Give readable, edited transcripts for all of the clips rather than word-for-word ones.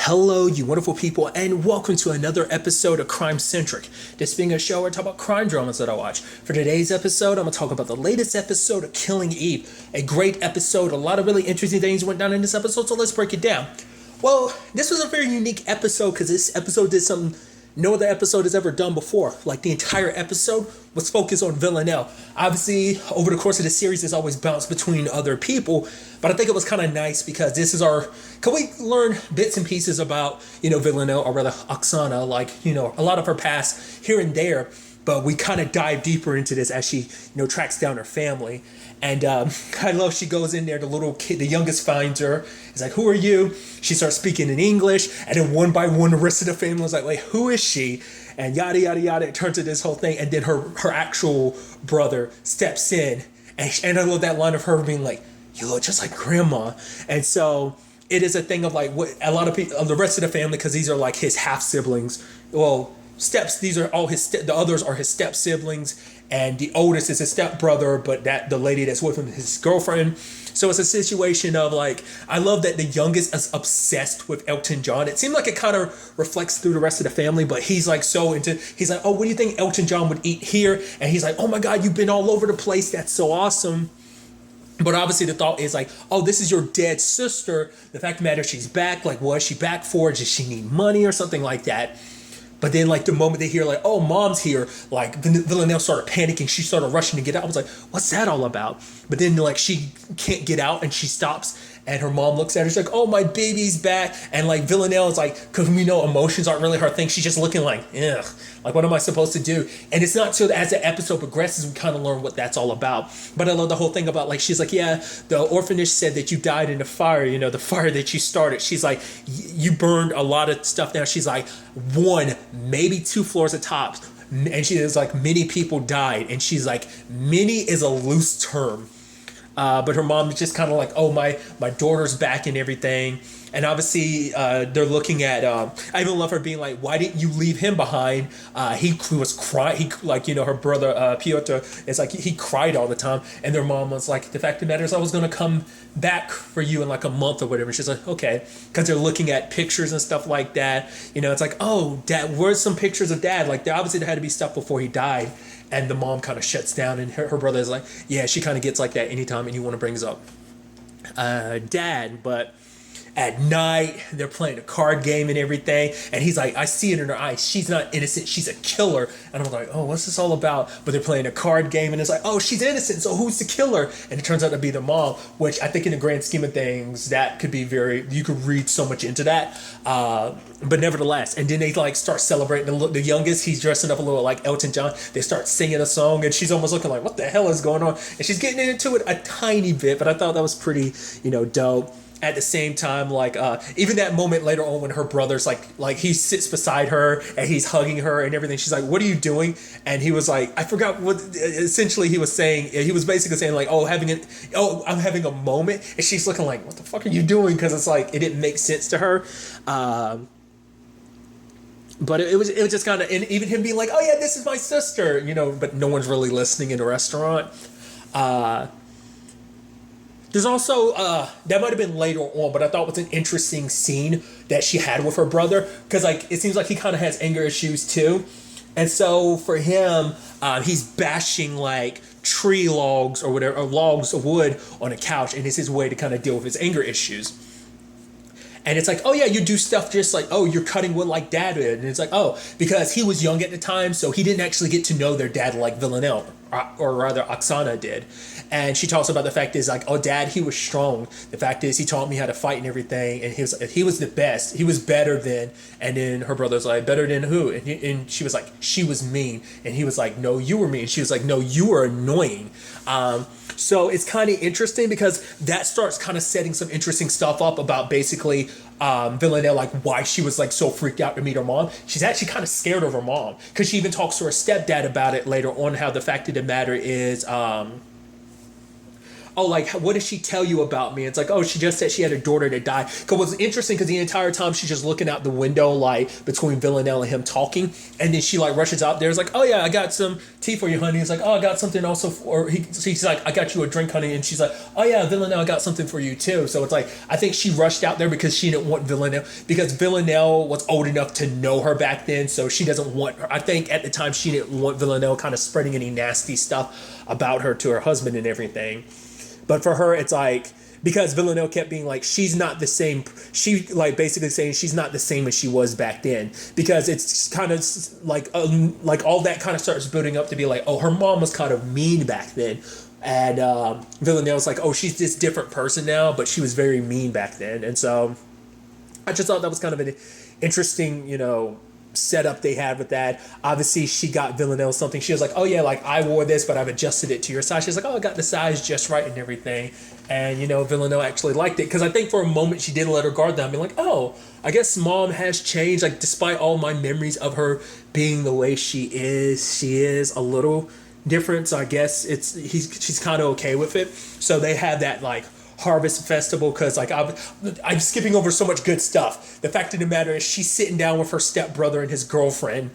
Hello, you wonderful people, and welcome to another episode of Crime Centric. This being a show where I talk about crime dramas that I watch. For today's episode, I'm going to talk about the latest episode of Killing Eve. A great episode, a lot of really interesting things went down in this episode, so let's break it down. Well, this was a very unique episode because this episode did something no other episode has ever done before. Like, the entire episode was focused on Villanelle. Obviously, over the course of the series, it's always bounced between other people, but I think it was kind of nice because this is can we learn bits and pieces about, Villanelle, or rather Oksana, like, a lot of her past here and there, but we kind of dive deeper into this as she, tracks down her family. And I love she goes in there, the little kid, the youngest finds her. He's like, "Who are you?" She starts speaking in English, and then one by one, the rest of the family was like, "Wait, who is she?" And yada, yada, yada. It turns to this whole thing. And then her actual brother steps in. And I love that line of her being like, "You look just like grandma." And so it is a thing of like what a lot of people, the rest of the family, because these are like his half siblings. Well, these are all the others are his step siblings. And the oldest is his stepbrother, but the lady that's with him is his girlfriend. So it's a situation of like, I love that the youngest is obsessed with Elton John. It seemed like it kind of reflects through the rest of the family, but he's like he's like, "Oh, what do you think Elton John would eat here?" And he's like, "Oh my God, you've been all over the place. That's so awesome." But obviously the thought is like, "Oh, this is your dead sister. The fact of the matter, she's back. Like, what is she back for? Does she need money or something like that?" But then, like, the moment they hear, like, "Oh, mom's here," like, Villanelle started panicking. She started rushing to get out. I was like, what's that all about? But then, like, she can't get out, and she stops, and her mom looks at her. She's like, "Oh, my baby's back." And, like, Villanelle is like, because we know emotions aren't really her thing. She's just looking like, ugh, like, what am I supposed to do? And it's not till as the episode progresses, we kind of learn what that's all about. But I love the whole thing about, like, she's like, "Yeah, the orphanage said that you died in the fire, the fire that you started." She's like, "You burned a lot of stuff down." She's like, "1, maybe 2 floors of tops." And she is like, "Many people died." And she's like, "Many is a loose term." But her mom is just kind of like, "Oh, my daughter's back and everything." And obviously, they're looking at, I even love her being like, "Why didn't you leave him behind?" He was crying. Her brother, Piotr, it's like he cried all the time. And their mom was like, "The fact of the matter is I was going to come back for you in like a month or whatever." And she's like, "Okay." Because they're looking at pictures and stuff like that. It's like, "Oh, Dad, where's some pictures of Dad?" Like, obviously there had to be stuff before he died. And the mom kind of shuts down, and her brother is like, "Yeah," she kind of gets like that anytime anyone brings up Dad. But at night, they're playing a card game and everything. And he's like, I see it in her eyes. She's not innocent. She's a killer. And I'm like, oh, what's this all about? But they're playing a card game, and it's like, oh, she's innocent. So who's the killer? And it turns out to be the mom, which I think in the grand scheme of things, that could be you could read so much into that. But nevertheless, and then they like start celebrating. The youngest, he's dressing up a little like Elton John. They start singing a song, and she's almost looking like, what the hell is going on? And she's getting into it a tiny bit, but I thought that was pretty, dope. At the same time, like, even that moment later on when her brother's like he sits beside her and he's hugging her and everything. She's like, "What are you doing?" And he was like, I forgot what essentially he was saying. He was basically saying like, "Oh, I'm having a moment." And she's looking like, "What the fuck are you doing?" Because it's like, it didn't make sense to her. But it was just kind of, and even him being like, "Oh yeah, this is my sister," but no one's really listening in the restaurant. There's also, that might have been later on, but I thought it was an interesting scene that she had with her brother. Because, like, it seems like he kind of has anger issues, too. And so, for him, he's bashing, like, tree logs or whatever, or logs of wood on a couch. And it's his way to kind of deal with his anger issues. And it's like, "Oh, yeah, you do stuff just like, oh, you're cutting wood like Dad did." And it's like, oh, because he was young at the time, so he didn't actually get to know their dad like Villanelle, or rather Oksana did. And she talks about the fact is like, "Oh, Dad, he was strong. The fact is he taught me how to fight and everything. And he was the best. He was better than." And then her brother's like, "Better than who?" And she was like, "She was mean." And he was like, "No, you were mean." And she was like, "No, you were annoying." So it's kind of interesting because that starts kind of setting some interesting stuff up about basically Villanelle, like why she was like so freaked out to meet her mom. She's actually kind of scared of her mom because she even talks to her stepdad about it later on, how the fact of the matter is oh, like, what did she tell you about me? It's like, oh, she just said she had a daughter that died. Because what's interesting, because the entire time she's just looking out the window, like, between Villanelle and him talking, and then she, like, rushes out there. It's like, oh, yeah, I got some tea for you, honey. It's like, oh, I got something also for, she's like, I got you a drink, honey. And she's like, oh, yeah, Villanelle, I got something for you, too. So it's like, I think she rushed out there because she didn't want Villanelle, because Villanelle was old enough to know her back then, so she doesn't want her. I think at the time she didn't want Villanelle kind of spreading any nasty stuff about her to her husband and everything. But for her, it's like, because Villanelle kept being like, she's not the same. She, like, basically saying she's not the same as she was back then. Because it's kind of like all that kind of starts building up to be like, oh, her mom was kind of mean back then. And Villanelle's like, oh, she's this different person now, but she was very mean back then. And so I just thought that was kind of an interesting, setup they had with that. Obviously, she got Villanelle something. She was like, oh yeah, like, I wore this, but I've adjusted it to your size. She's like, oh, I got the size just right and everything. And, Villanelle actually liked it. Because I think for a moment she did let her guard down, being like, oh, I guess mom has changed. Like, despite all my memories of her being the way she is a little different. So I guess she's kind of okay with it. So they have that, like, harvest festival, because like I'm skipping over so much good stuff. The fact of the matter is she's sitting down with her stepbrother and his girlfriend,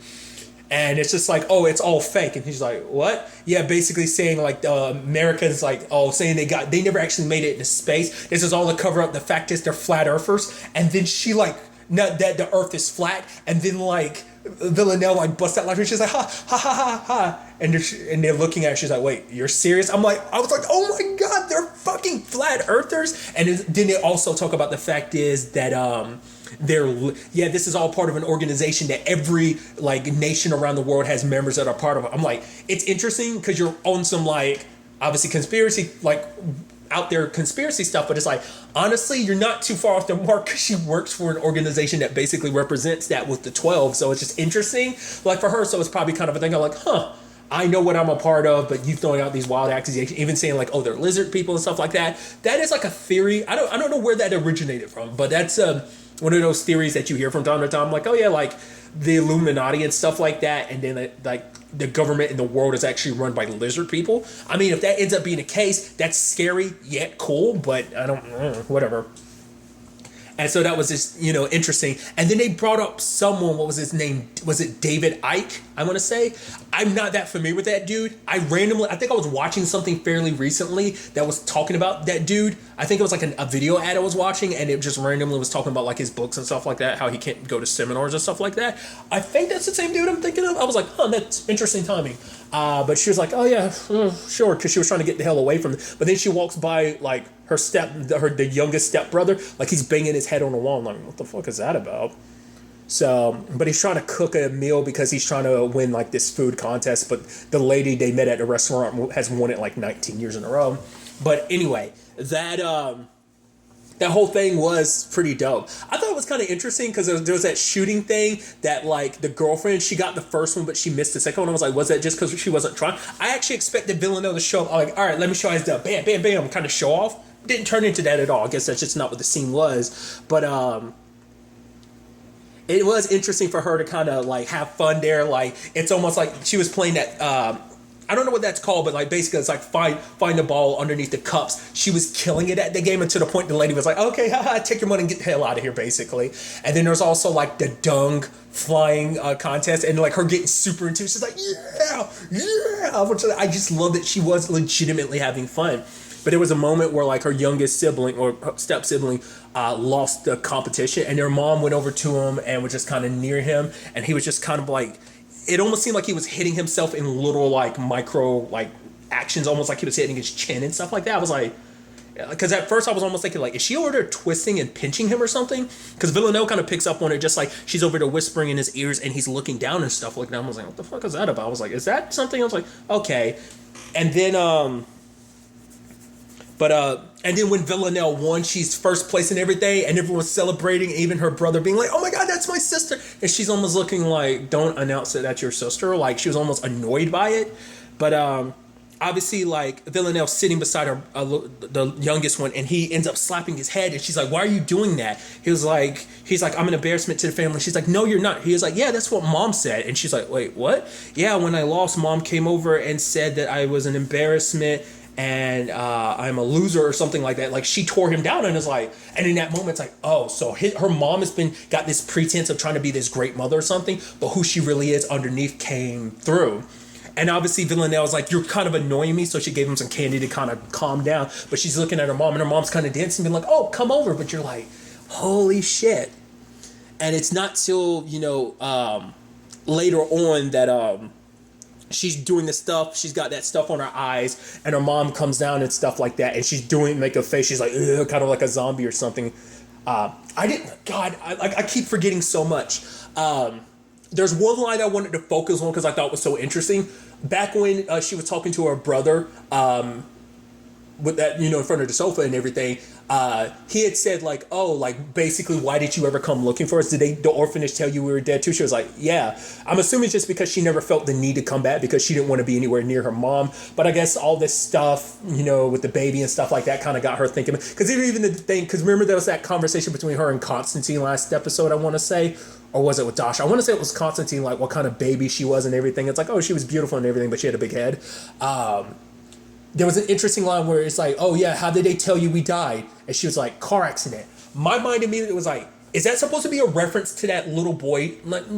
and it's just like, oh, it's all fake. And he's like, what? Yeah, basically saying like Americans, like, oh, saying they never actually made it into space. This is all to cover up the fact is they're flat earthers. And then she like, not that the earth is flat, and then like Villanelle like busts out laughing. She's like, ha ha ha ha ha. And they're looking at her. She's like, wait, you're serious? I was like, oh my god, they're fucking flat earthers. And then they also talk about the fact is that this is all part of an organization that every like nation around the world has members that are part of it. I'm like, it's interesting because you're on some like obviously conspiracy, like out there conspiracy stuff, but it's like, honestly, you're not too far off the mark because she works for an organization that basically represents that with the 12. So it's just interesting, like for her. So it's probably kind of a thing. I'm like, I know what I'm a part of, but you throwing out these wild accusations, even saying like, oh, they're lizard people and stuff like that. That is like a theory. I don't know where that originated from, but that's one of those theories that you hear from time to time. Like, oh yeah, like the Illuminati and stuff like that, and then like the government in the world is actually run by lizard people. I mean, if that ends up being the case, that's scary yet cool, but I don't whatever. And so that was just, interesting. And then they brought up someone, what was his name? Was it David Icke, I want to say? I'm not that familiar with that dude. I think I was watching something fairly recently that was talking about that dude. I think it was like a video ad I was watching, and it just randomly was talking about like his books and stuff like that, how he can't go to seminars and stuff like that. I think that's the same dude I'm thinking of. I was like, that's interesting timing. But she was like, oh yeah, sure, because she was trying to get the hell away from it. But then she walks by like the youngest stepbrother, like he's banging his head on the wall. I'm like, what the fuck is that about? So, but he's trying to cook a meal because he's trying to win like this food contest. But the lady they met at the restaurant has won it like 19 years in a row. But anyway, that whole thing was pretty dope. I thought it was kind of interesting because there was that shooting thing that like the girlfriend, she got the first one, but she missed the second one. I was like, was that just because she wasn't trying? I actually expected Villanelle to show up. I'm like, all right, let me show you the bam, bam, bam, kind of show off. Didn't turn into that at all. I guess that's just not what the scene was. But it was interesting for her to kind of like have fun there. Like it's almost like she was playing that. I don't know what that's called, but like basically it's like find the ball underneath the cups. She was killing it at the game, and to the point the lady was like, okay, haha, take your money and get the hell out of here, basically. And then there's also like the dung flying contest, and like her getting super into it. She's like, yeah. I just love that she was legitimately having fun. But there was a moment where like her youngest sibling or step sibling lost the competition, and their mom went over to him and was just kind of near him, and he was just kind of like, it almost seemed like he was hitting himself in little like micro like actions, almost like he was hitting his chin and stuff like that. I was like, because at first I was almost thinking like, is she over there twisting and pinching him or something? Because Villanelle kind of picks up on it, just like she's over there whispering in his ears and he's looking down and stuff like that. I was like, what the fuck is that about? I was like, is that something? I was like, okay. And then and then when Villanelle won, she's first place and everything, and everyone's celebrating, even her brother being like, oh my god, that's my sister. And she's almost looking like, don't announce that that's your sister. Like, she was almost annoyed by it. But obviously, like, Villanelle sitting beside her, the youngest one, and he ends up slapping his head, and she's like, why are you doing that? He's like, I'm an embarrassment to the family. She's like, no, you're not. He was like, yeah, that's what mom said. And she's like, wait, what? Yeah, when I lost, mom came over and said that I was an embarrassment, and I'm a loser or something like that. Like she tore him down and is like, and in that moment it's like, oh, so her mom has got this pretense of trying to be this great mother or something, but who she really is underneath came through. And obviously Villanelle's like, you're kind of annoying me, so she gave him some candy to kind of calm down. But she's looking at her mom, and her mom's kind of dancing, being like, oh, come over. But you're like, holy shit. And it's not till, later on that she's doing this stuff. She's got that stuff on her eyes, and her mom comes down and stuff like that. And she's make a face. She's like, kind of like a zombie or something. I keep forgetting so much. There's one line I wanted to focus on because I thought was so interesting. Back when she was talking to her brother, with that, in front of the sofa and everything, he had said like, oh, like basically, why did you ever come looking for us? Did the orphanage tell you we were dead too? She was like, yeah. I'm assuming just because she never felt the need to come back because she didn't want to be anywhere near her mom. But I guess all this stuff, with the baby and stuff like that kind of got her thinking. Because even the thing, because remember there was that conversation between her and Constantine last episode, I want to say. Or was it with Dasha? I want to say it was Constantine, like what kind of baby she was and everything. It's like, oh, she was beautiful and everything, but she had a big head. There was an interesting line where it's like, oh yeah, how did they tell you we died? And she was like, car accident. My mind immediately was like, is that supposed to be a reference to that little boy?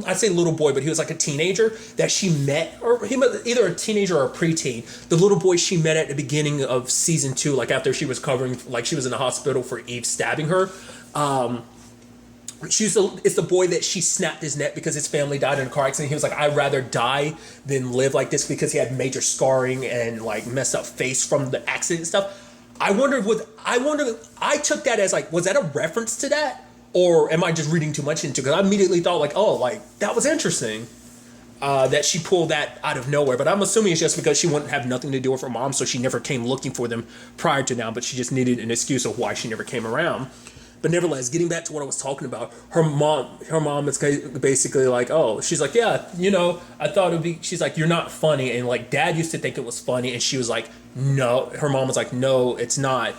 I say little boy, but he was like a teenager that she met, or he was either a teenager or a preteen. The little boy she met at the beginning of season 2, like after she was covering, like she was in the hospital for Eve stabbing her. It's the boy that she snapped his neck because his family died in a car accident. He was like, I'd rather die than live like this, because he had major scarring and like messed up face from the accident and stuff. I took that as like, was that a reference to that? Or am I just reading too much into it? Because I immediately thought like, oh, like that was interesting. That she pulled that out of nowhere. But I'm assuming it's just because she wouldn't have nothing to do with her mom, so she never came looking for them prior to now, but she just needed an excuse of why she never came around. But nevertheless, getting back to what I was talking about, her mom is basically like, oh, she's like, yeah, I thought it'd be, she's like, you're not funny. And like, dad used to think it was funny. And she was like, no, her mom was like, no, it's not.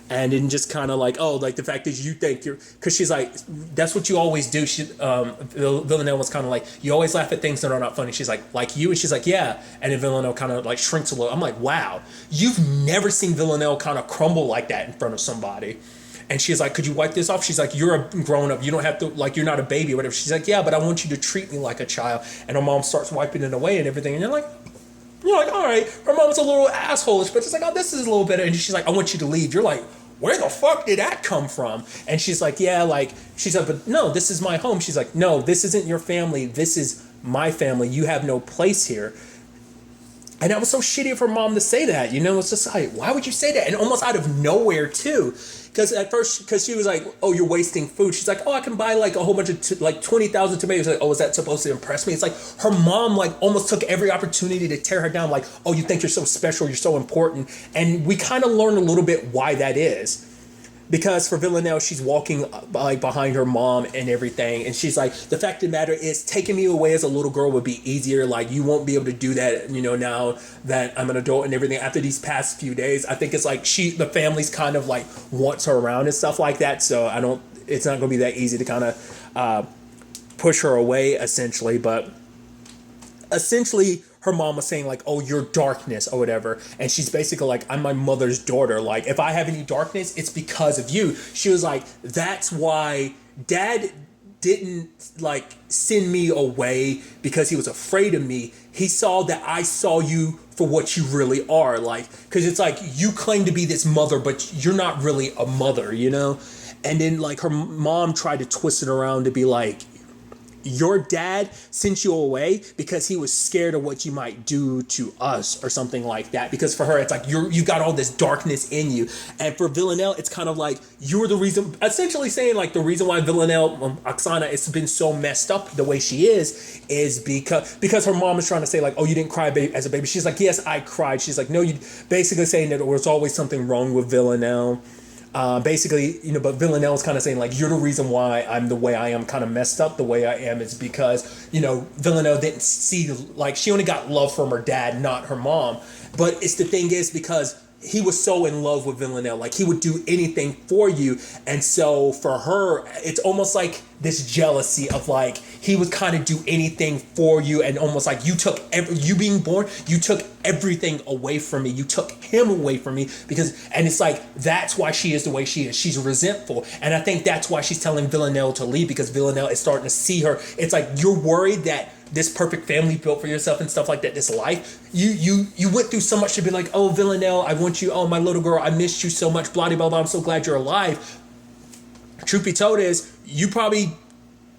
And then just kind of like, oh, like the fact is you think because she's like, that's what you always do. Villanelle was kind of like, you always laugh at things that are not funny. She's like you? And she's like, yeah. And then Villanelle kind of like shrinks a little. I'm like, wow, you've never seen Villanelle kind of crumble like that in front of somebody. And she's like, could you wipe this off? She's like, you're a grown up. You don't have to, like, you're not a baby or whatever. She's like, yeah, but I want you to treat me like a child. And her mom starts wiping it away and everything. And you're like, all right. Her mom's a little asshole-ish, but she's like, oh, this is a little better. And she's like, I want you to leave. You're like, where the fuck did that come from? And she's like, yeah, like, she's like, but no, this is my home. She's like, no, this isn't your family. This is my family. You have no place here. And that was so shitty of her mom to say that, It's just like, why would you say that? And almost out of nowhere, too. Because at first, because she was like, oh, you're wasting food. She's like, oh, I can buy like a whole bunch of, like 20,000 tomatoes. Like, oh, is that supposed to impress me? It's like her mom like almost took every opportunity to tear her down. Like, oh, you think you're so special. You're so important. And we kind of learned a little bit why that is. Because for Villanelle, she's walking like behind her mom and everything. And she's like, the fact of the matter is, taking me away as a little girl would be easier. Like, you won't be able to do that, now that I'm an adult and everything. After these past few days, I think it's like the family's kind of like wants her around and stuff like that. So it's not going to be that easy to kind of push her away, essentially. But essentially, her mom was saying like, oh, your darkness or whatever. And she's basically like, I'm my mother's daughter. Like, if I have any darkness, it's because of you. She was like, that's why dad didn't like send me away because he was afraid of me. He saw that I saw you for what you really are. Like, because it's like, you claim to be this mother, but you're not really a mother, And then like her mom tried to twist it around to be like, your dad sent you away because he was scared of what you might do to us or something like that. Because for her, it's like you got all this darkness in you. And for Villanelle, it's kind of like you're the reason, essentially saying like the reason why Villanelle, Oksana, has been so messed up the way she is because her mom is trying to say like, oh, you didn't cry as a baby. She's like, yes, I cried. She's like, no, you basically saying that there was always something wrong with Villanelle. Basically, but Villanelle is kind of saying like, you're the reason why I'm the way I am, kind of messed up the way I am, is because, Villanelle didn't see, like, she only got love from her dad, not her mom. But it's the thing is because he was so in love with Villanelle. Like, he would do anything for you. And so for her, it's almost like this jealousy of like, he would kind of do anything for you, and almost like you being born, you took everything away from me. You took him away from me and it's like, that's why she is the way she is. She's resentful. And I think that's why she's telling Villanelle to leave, because Villanelle is starting to see her. It's like, you're worried that this perfect family built for yourself and stuff like that, this life, you went through so much to be like, oh, Villanelle, I want you, oh, my little girl, I missed you so much, blah, blah, blah, I'm so glad you're alive. Truth be told is, you probably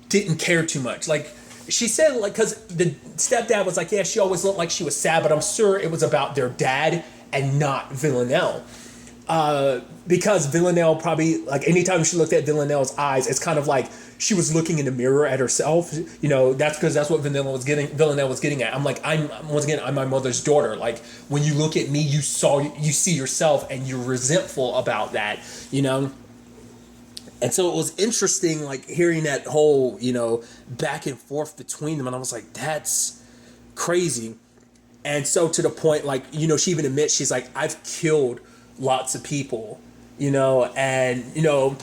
didn't care too much. Like, she said, like, because the stepdad was like, yeah, she always looked like she was sad, but I'm sure it was about their dad and not Villanelle. Because Villanelle probably, like, anytime she looked at Villanelle's eyes, it's kind of like she was looking in the mirror at herself. You know, that's because that's what Villanelle was getting at. I'm like, I'm my mother's daughter. Like, when you look at me, you see yourself, and you're resentful about that, you know? And so it was interesting, like, hearing that whole, you know, back and forth between them. And I was like, that's crazy. And so to the point, like, you know, she even admits, she's like, I've killed lots of people, you know, and, you know,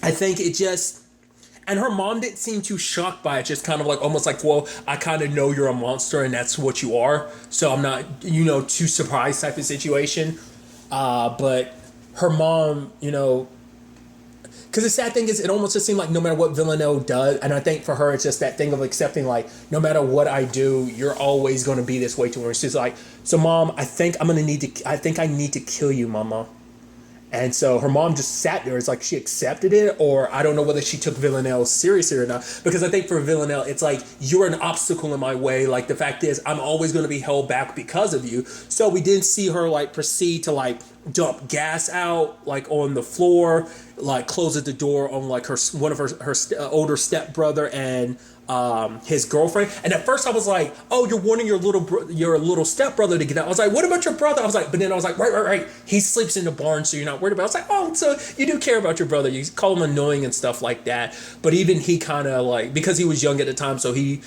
I think it just, and her mom didn't seem too shocked by it, just kind of like, almost like, well, I kind of know you're a monster and that's what you are, so I'm not, you know, too surprised type of situation. But her mom, you know, because the sad thing is, it almost just seemed like no matter what Villanelle does, and I think for her, it's just that thing of accepting, like, no matter what I do, you're always going to be this way to her. She's like, so Mom, I think I need to kill you, Mama. And so her mom just sat there. It's like she accepted it, or I don't know whether she took Villanelle seriously or not. Because I think for Villanelle, it's like, you're an obstacle in my way. Like, the fact is, I'm always going to be held back because of you. So we didn't see her, like, proceed to, like, dump gas out, like, on the floor, like, closes the door on, like, one of her older stepbrother and his girlfriend. And at first I was like, oh, you're wanting your little stepbrother to get out. I was like, what about your brother? I was like, but then I was like, right, he sleeps in the barn, so you're not worried about it. I was like, oh, so you do care about your brother. You call him annoying and stuff like that. But even he kind of, like, because he was young at the time, so he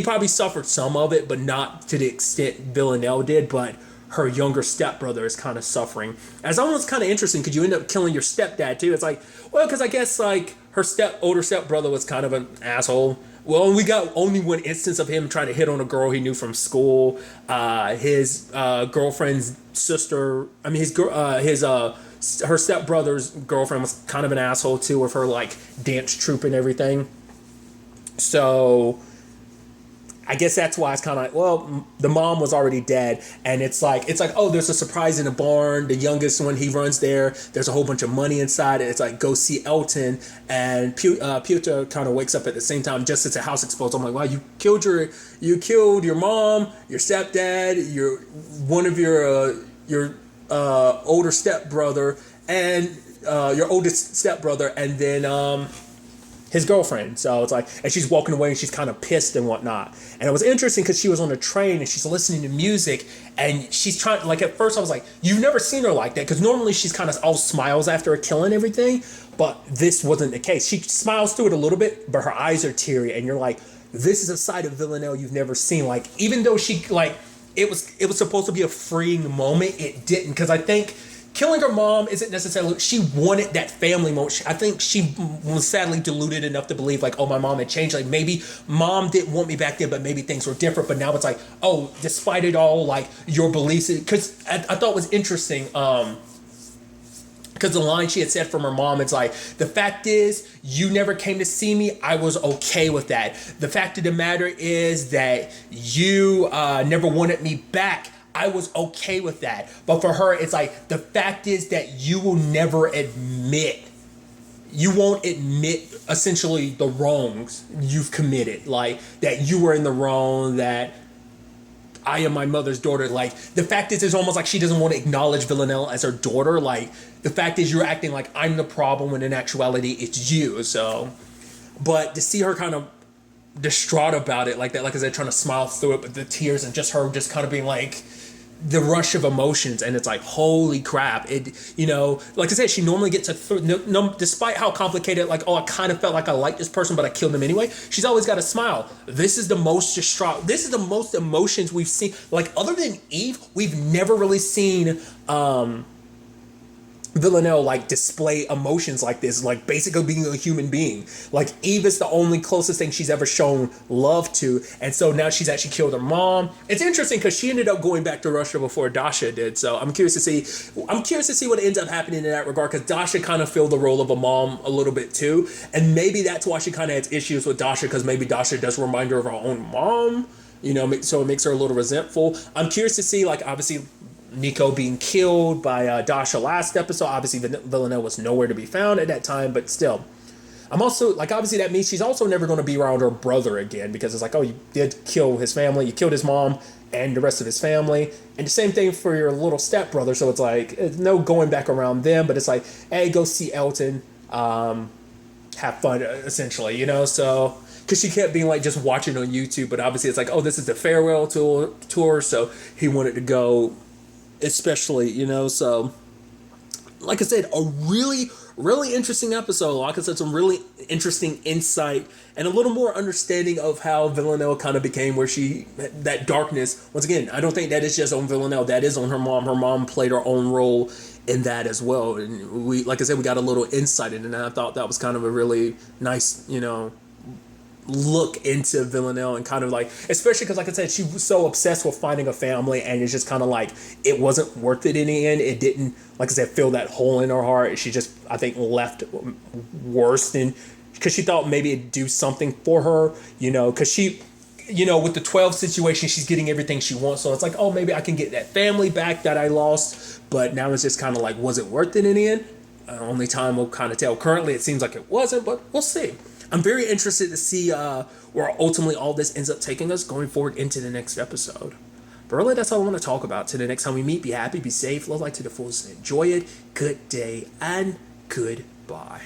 probably suffered some of it, but not to the extent Villanelle did. But her younger stepbrother is kind of suffering. As almost kind of interesting, because you end up killing your stepdad too. It's like, well, because I guess, like, her older stepbrother was kind of an asshole. Well, we got only one instance of him trying to hit on a girl he knew from school. His girlfriend's sister, I mean, her stepbrother's girlfriend was kind of an asshole too, with her, like, dance troupe and everything. So I guess that's why it's kind of like, well, the mom was already dead, and it's like, oh, there's a surprise in the barn. The youngest one, he runs there. There's a whole bunch of money inside, and it's like, go see Elton. And Piotr kind of wakes up at the same time, just as the house explodes. I'm like, wow, you killed your mom, your stepdad, one of your older stepbrother, and your oldest stepbrother, and then his girlfriend. So it's like, and she's walking away and she's kind of pissed and whatnot. And it was interesting because she was on a train and she's listening to music, and she's trying, like, at first I was like, you've never seen her like that, because normally she's kind of all smiles after killing everything, but this wasn't the case. She smiles through it a little bit, but her eyes are teary, and you're like, this is a side of Villanelle you've never seen. Like, even though she, like, it was supposed to be a freeing moment, it didn't, because I think killing her mom isn't necessarily, she wanted that family moment. I think she was sadly deluded enough to believe, like, oh, my mom had changed. Like, maybe mom didn't want me back then, but maybe things were different. But now it's like, oh, despite it all, like, your beliefs, because I thought it was interesting, because the line she had said from her mom, it's like, the fact is, you never came to see me. I was okay with that. The fact of the matter is that you never wanted me back. I was okay with that. But for her, it's like, the fact is that you will never you won't admit essentially the wrongs you've committed. Like, that you were in the wrong, that I am my mother's daughter. Like, the fact is, it's almost like she doesn't want to acknowledge Villanelle as her daughter. Like, the fact is, you're acting like I'm the problem when in actuality it's you. So, but to see her kind of distraught about it like that, like I said, trying to smile through it, but the tears, and just her just kind of being like, the rush of emotions, and it's like, holy crap, it, you know, like I said, she normally gets despite how complicated, like, oh, I kind of felt like I liked this person but I killed him anyway, she's always got a smile. This is the most distraught, this is the most emotions we've seen, like, other than Eve, we've never really seen Villanelle like display emotions like this, like basically being a human being. Like, Eve is the only closest thing she's ever shown love to, and so now she's actually killed her mom. It's interesting because she ended up going back to Russia before Dasha did, so I'm curious to see what ends up happening in that regard, because Dasha kind of filled the role of a mom a little bit too, and maybe that's why she kind of has issues with Dasha, because maybe Dasha does remind her of her own mom, you know, so it makes her a little resentful. I'm curious to see, like, obviously Nico being killed by Dasha last episode. Obviously, Villanelle was nowhere to be found at that time, but still. I'm also, like, obviously that means she's also never going to be around her brother again, because it's like, oh, you did kill his family, you killed his mom and the rest of his family, and the same thing for your little stepbrother, so it's like, no going back around them, but it's like, hey, go see Elton, have fun, essentially, you know, so, because she kept being like just watching on YouTube, but obviously it's like, oh, this is the farewell tour, so he wanted to go, especially, you know, so like I said, a really, really interesting episode. Like I said, some really interesting insight and a little more understanding of how Villanelle kind of became where she, that darkness, once again, I don't think that is just on Villanelle, that is on her mom. Her mom played her own role in that as well, and we, like I said, we got a little insight in it, and I thought that was kind of a really nice, you know, look into Villanelle, and kind of like, especially because, like I said, she was so obsessed with finding a family, and it's just kind of like, it wasn't worth it in the end. It didn't, like I said, fill that hole in her heart. She just, I think, left worse than, because she thought maybe it'd do something for her, you know, because she, you know, with the 12 situation, she's getting everything she wants, so it's like, oh, maybe I can get that family back that I lost, but now it's just kind of like, was it worth it in the end? Only time will kind of tell. Currently, it seems like it wasn't, but we'll see. I'm very interested to see where ultimately all this ends up taking us going forward into the next episode. But really, that's all I want to talk about. Till the next time we meet, be happy, be safe, live life to the fullest, and enjoy it. Good day and goodbye.